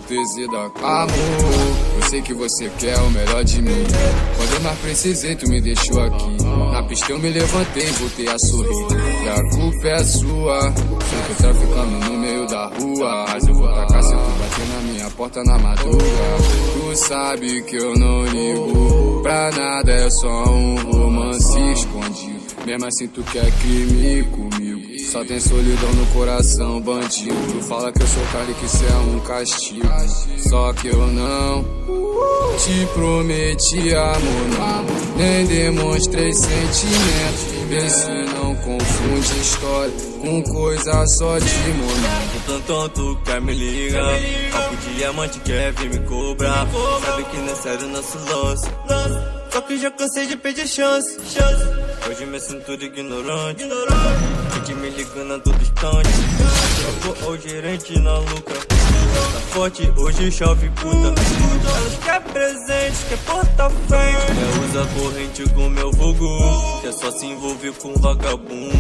TZ da Amor, eu sei que você quer o melhor de mim. Quando eu mais precisei, tu me deixou aqui. Na pista eu me levantei e voltei a sorrir. E a culpa é sua. Eu tô traficando no meio da rua, mas eu vou tacar se tu bater na minha porta na madruga. Tu sabe que eu não ligo pra nada, é só um romance escondido. Mesmo assim tu quer crime comigo, só tem solidão no coração, bandido. Tu fala que eu sou cara e que isso é um castigo, só que eu não te prometi amor, não, nem demonstrei sentimento. Vê se não confunde história com coisa só de momento. O plantão tu quer me ligar, papo diamante quer vir me cobrar. Sabe que não é sério nosso lance, só que já cansei de pedir chance. Hoje me sinto ignorante, gente me ligando a todo instante. Trocou o gerente na luca, tá forte, hoje chove puta. Elas quer presente, quer porta frente, quer usar corrente com meu vulgo, quer só se envolver com vagabundo.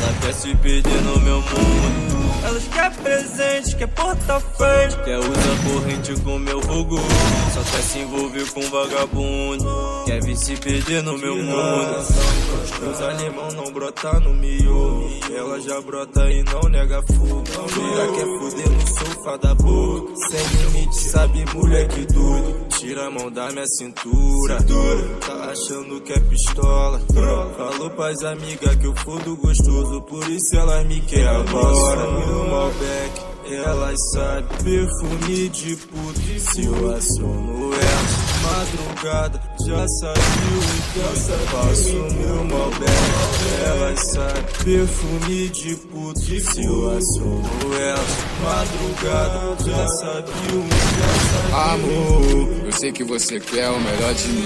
Ela quer se perder no meu mundo. Elas quer presente, quer porta frente, quer usar corrente com meu vulgo, só quer se envolver com vagabundo, quer vir se perder no meu mundo. Meus alemão não brota no miolo, ela já brota e não nega fogo. Ela quer foder no sofá da boca, sem limite, sabe moleque doido. Tira a mão da minha cintura, tá achando que é pistola. Falou pras amigas que eu fodo gostoso, por isso elas me querem agora. No Malbec, elas sabem, perfume de puto. Se eu aciono ela madrugada, já saiu que eu passo meu Malbec. Elas sabem, perfume de puto. Se eu aciono ela madrugada, já sabia o que Amor, eu sei que você quer o melhor de mim.